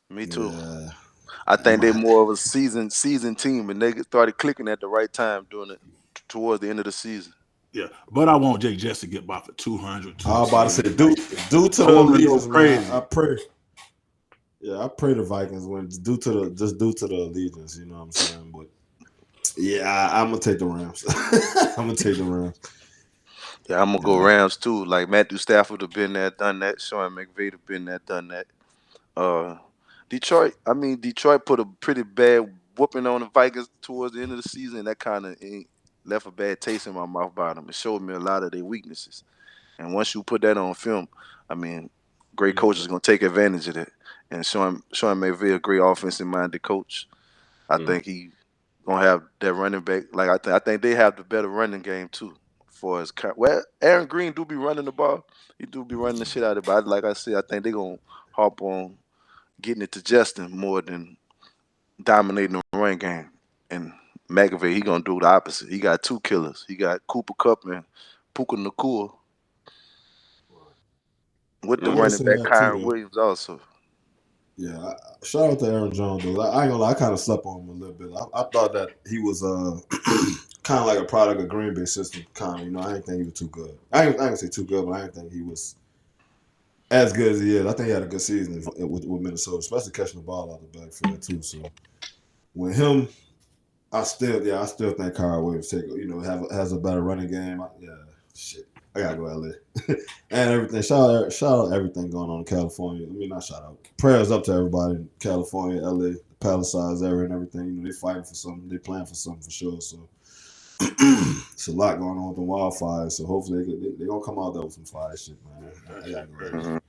Me too. Yeah. I think they're might- more of a season team, and they started clicking at the right time doing it towards the end of the season. Yeah, but I want Jake Jess to get by for 200. I was about to say, due to I the want him to go allegiance, man. crazy. I pray. Yeah, I pray the Vikings win due to the allegiance. You know what I'm saying? But yeah, I'm gonna take the Rams. I'm gonna take the Rams. Yeah, I'm gonna go Rams too. Like Matthew Stafford have been there, done that. Sean McVay have been there, done that. Detroit. I mean, Detroit put a pretty bad whooping on the Vikings towards the end of the season. That kind of left a bad taste in my mouth about them. It showed me a lot of their weaknesses. And once you put that on film, I mean, great coach is gonna take advantage of that. And Sean McVay, a great offensive minded coach. I think he gonna have that running back. Like I think they have the better running game too. For his Aaron Green do be running the ball. He do be running the shit out of it. But like I said, I think they gonna hop on getting it to Justin more than dominating the run game. And McAvey, he gonna do the opposite. He got 2 killers. He got Cooper Kupp and Puka Nakua. With the I'm running listening back to that too, Kyron though. Williams also. Yeah, shout out to Aaron Jones. Though. I ain't gonna lie, I kind of slept on him a little bit. I thought that he was kind of like a product of Green Bay system. Kind of, you know, I didn't think he was too good. I ain't gonna say too good, but I didn't think he was as good as he is. I think he had a good season with Minnesota, especially catching the ball out of the backfield too. So when him I still think Kyrie Williams has a better running game. Shit. I gotta go LA. And everything. Shout out everything going on in California. I mean, not shout out. Prayers up to everybody in California, LA, Palisades area, and everything. They fighting for something. They playing for something for sure. So it's a lot going on with the wildfires. So hopefully they gonna come out there with some fire shit, man. I gotta go LA. Mhm.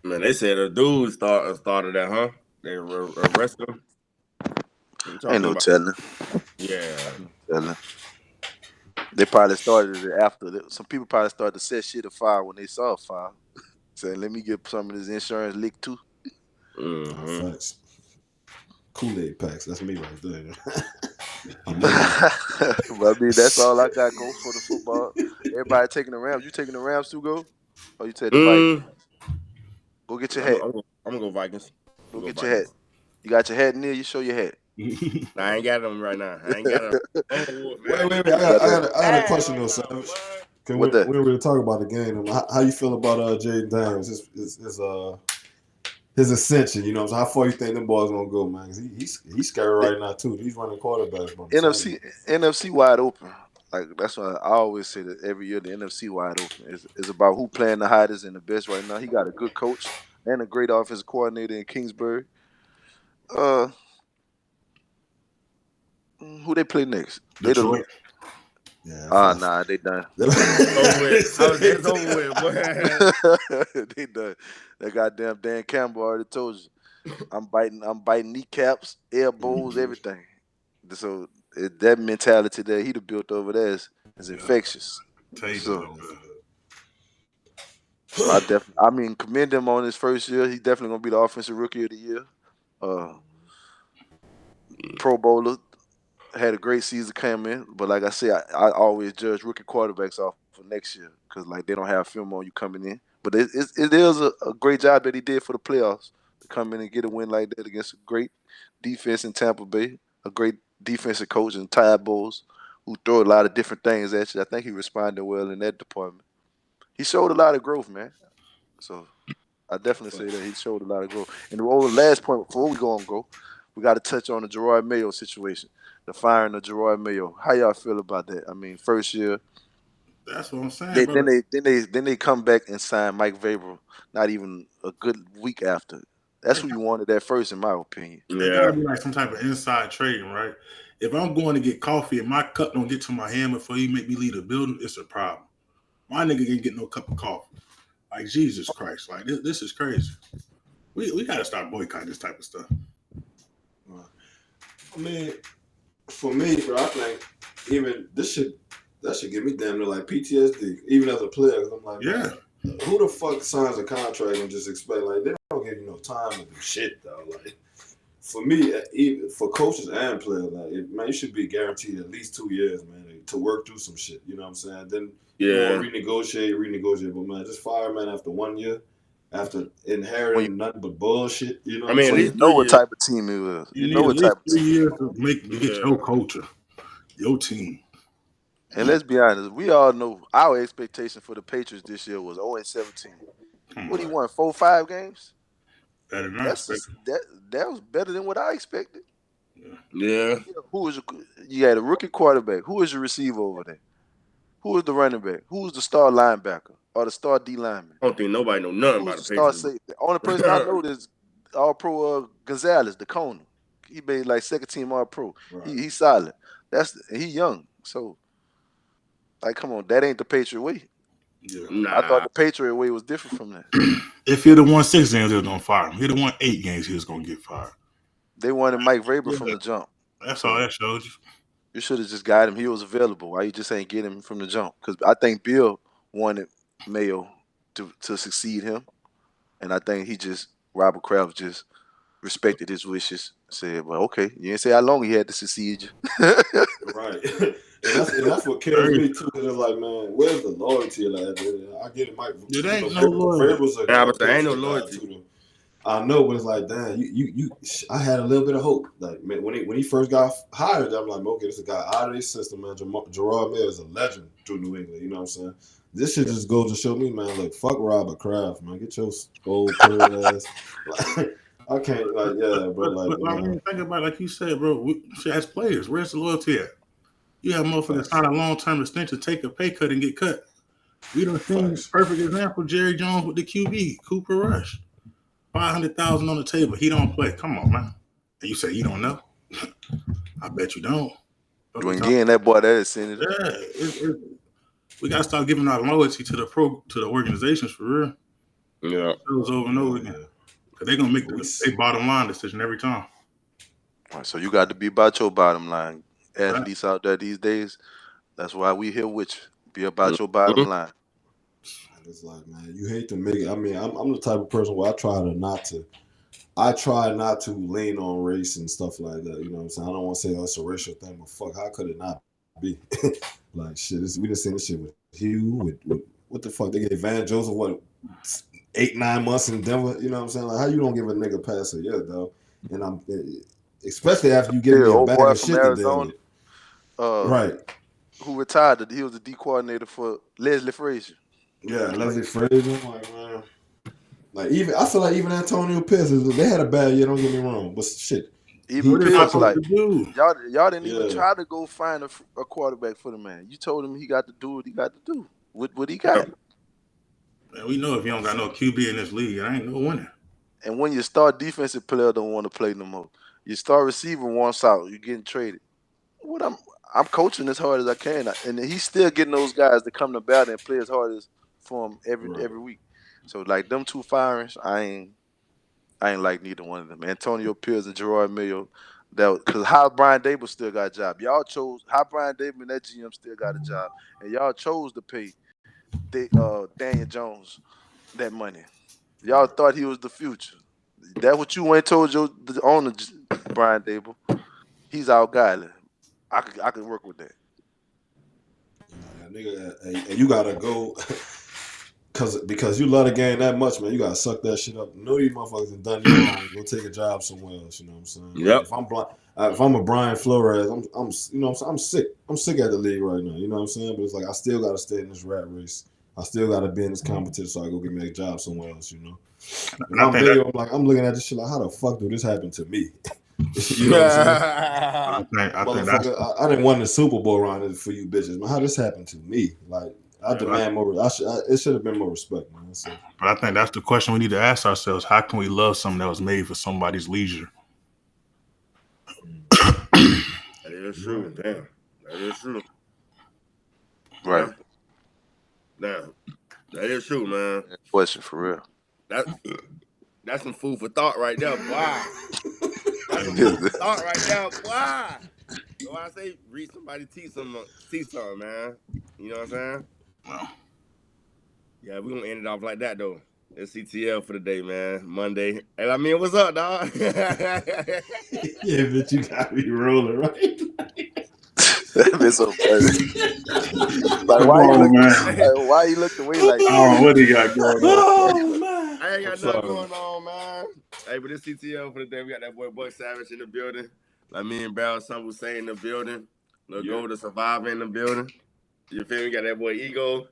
Man, they said a dude started that, huh? They arrested him. I'm Ain't talking no about, telling. yeah. Telling. They probably started it after. Some people probably started to set shit afire when they saw a fire. Saying, let me get some of this insurance leak too. Mm-hmm. Facts. Kool-Aid packs. That's me right there. But I mean, that's all I got go for the football. Everybody taking the Rams. You taking the Rams to go? Or you take the Vikings? Go get your I'm hat. gonna go Vikings. I'm Go gonna go get your hat. Vikings. You got your hat near you. Show your hat. Nah, I ain't got them right now. I ain't got them. Oh, man, Wait. I need I Got them that. got a bad question right though, now, Savage. boy. Cause What that? we were talking about the game. How you feel about Jaden Daniels? His ascension. You know, how far you think them boys gonna go, man? 'Cause he's scary right now too. He's running quarterbacks, but I'm telling you. NFC wide open. Like that's why I always say that every year the NFC wide open. It's about who playing the hottest and the best right now. He got a good coach and a great offensive coordinator in Kingsbury. Uh, who they play next? They the Detroit. Yeah. nah, they done. Over with. It's over with, boy. They done. That goddamn Dan Campbell already told you. I'm biting kneecaps, elbows, everything. So that mentality that he'd have built over there is Yeah. infectious. Tatum. So I mean, commend him on his first year. He's definitely gonna be the offensive rookie of the year. Pro Bowler, had a great season coming, but like I said, I always judge rookie quarterbacks off for next year because like they don't have film on you coming in. But it is a great job that he did for the playoffs to come in and get a win like that against a great defense in Tampa Bay, a great defensive coach in Ty Bowles, who throw a lot of different things at you. I think he responded well in that department. He showed a lot of growth, man. So I definitely say that he showed a lot of growth. And the last point before we go on, we got to touch on the Gerard Mayo situation, the firing of Gerard Mayo. How y'all feel about that? I mean, first year, That's what I'm saying, they, then brother. they come back and sign Mike Vrabel. Not even a good week after. That's who you wanted at first, in my opinion. It gotta Yeah. be like some type of inside trading, right? If I'm going to get coffee and my cup don't get to my hand before you make me leave the building, it's a problem. My nigga can't get no cup of coffee. Like Jesus Christ, like this is crazy. We gotta start boycotting this type of stuff. I mean, for me, bro, I think even that should give me damn near like PTSD, even as a player. Cause I'm like, Yeah. man, who the fuck signs a contract and just expect like they don't give you no time to do shit though. Like for me, even for coaches and players, like man, you should be guaranteed at least 2 years, man, to work through some shit. You know what I'm saying? Then Yeah. renegotiate. But man, just fire man after 1 year, after When you, inheriting nothing but bullshit. You know I what I'm mean, at when you saying? least know 3 what years. type of team it was, You you know need at what least type of 3 team. years to get Yeah. your culture, your team. And let's be honest, we all know our expectation for the Patriots this year was 0-17. Come What he on, won 4-5 games? better than I That's expect. that was better than what I expected. Yeah. Yeah. Who was you had a rookie quarterback? Who was your receiver over there? Who was the running back? Who was the star linebacker or the star D lineman? I don't think nobody know nothing Who was about the the star Patriots. safety? Only person I know is All Pro Gonzalez, the corner. He made like second team All Pro. Right. He's solid. He young. So like, come on, that ain't the Patriot way. Yeah. I thought Nah. the Patriot way was different from that. If he'd have won 6 games, he was gonna fire him. He'd have won 8 games, he was gonna get fired. They wanted Mike Vrabel Yeah. from the jump. That's all So that shows you. you should have just got him. He was available. Why you just ain't get him from the jump? Because I think Bill wanted Mayo to succeed him, and I think Robert Kraft just respected his wishes. Said, "Well, okay, you didn't say how long he had to succeed you." Right. And that's what kills me too. Cause it's like, man, where's the loyalty of that? I get it, Mike. It ain't no loyalty. Vrabel's a Yeah, but there ain't no Patriot guy loyalty. too. Though. I know, but it's like, damn, I had a little bit of hope. Like, man, when he first got hired, I'm like, okay, this is a guy out of this system, man. Gerard Mayer is a legend through New England. You know what I'm saying? This shit just goes to show me, man. Like, fuck Robert Kraft, man. Get your old turd ass. I can't like bro. Like But I mean, think about it, like you said, bro. As players, where's the loyalty at? You have motherfuckers sign a long-term extension, take a pay cut, and get cut. We don't seen perfect example. Jerry Jones with the QB, Cooper Rush, $500,000 on the table. He don't play. Come on, man. And you say you don't know? I bet you don't. You ain't getting that boy that incentive. Yeah, we gotta stop giving our loyalty to the organizations for real. Yeah, it was over and over again. Cause they gonna make they bottom line decision every time. All right, so you got to be about your bottom line. Athletes out there these days, that's why we here with you. Be about your bottom line. It's like, man, you hate to make it. I mean, I'm the type of person where I try not to lean on race and stuff like that. You know what I'm saying? I don't want to say that's a racial thing, but fuck, how could it not be? Like shit, we just seen this shit with Hugh, with what the fuck? They gave Van Joseph 8-9 months in Denver. You know what I'm saying? Like, how you don't give a nigga pass a year, though? And I'm especially after you give me a bag of shit to deal with. Right. Who retired? He was the D coordinator for Leslie Frazier. Yeah, Leslie Frazier. Like, man. Like, I feel like even Antonio Pierce, they had a bad year, don't get me wrong. But shit. Even Pierce, like, y'all didn't even try to go find a quarterback for the man. You told him he got to do what he got to do. What he got. Man, we know if you don't got no QB in this league, it ain't no winner. And when your star defensive player don't want to play no more, your star receiver wants out, you're getting traded. I'm coaching as hard as I can, and he's still getting those guys to come to battle and play as hard as for him every week. So like them two firings, I ain't like neither one of them. Antonio Pierce and Gerard Mayo, because how Brian Dable still got a job. Y'all chose how Brian Dable and that GM still got a job, and y'all chose to pay Daniel Jones that money. Y'all thought he was the future. That's what you went told the owner, Brian Dable. He's our guy. I could work with that. Nigga, and you gotta go because you love the game that much, man. You gotta suck that shit up. Know these motherfuckers have done you wrong. Go take a job somewhere else. You know what I'm saying? Yep. If I'm a Brian Flores, I'm you know what I'm saying? I'm sick. I'm sick at the league right now. You know what I'm saying? But it's like I still gotta stay in this rat race. I still gotta be in this competition so I go get me a job somewhere else. You know. I'm looking at this shit like, how the fuck did this happen to me? You know what I'm saying? I didn't win the Super Bowl around for you bitches, man. How this happened to me? Like, I demand more. It should have been more respect, man. So. But I think that's the question we need to ask ourselves: how can we love something that was made for somebody's leisure? That is true. Damn, that is true. Right. Damn, that is true, man. Question for real. That's some food for thought right there. Wow. That's some food for thought right there. Wow. So I say, read somebody, teach something, man. You know what I'm saying? Well, yeah, we're going to end it off like that, though. It's CTL for the day, man. Monday. Hey, I mean, what's up, dog? Yeah, but you got me rolling, right? That's so funny. Like, why you look the way like that? Oh, what he got going on? Oh, man. I ain't got nothing going on, man. Hey, but it's CTL for the day. We got that boy Buck Savage in the building. Like me and Barrel Son will say in the building. Let's go to Survivor in the building. You feel me? Got that boy Ego.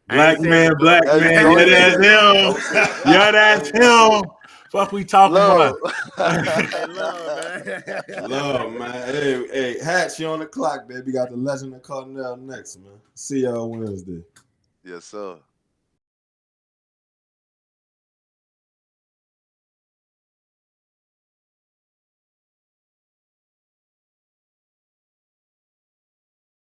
Black man. Yeah, that's him. Yeah, that's him. Fuck, we talking about. Love, man. Love, man. Hey, Hatch, you on the clock, baby. Got the Legend of Cardinal next, man. See y'all Wednesday. Yes, sir.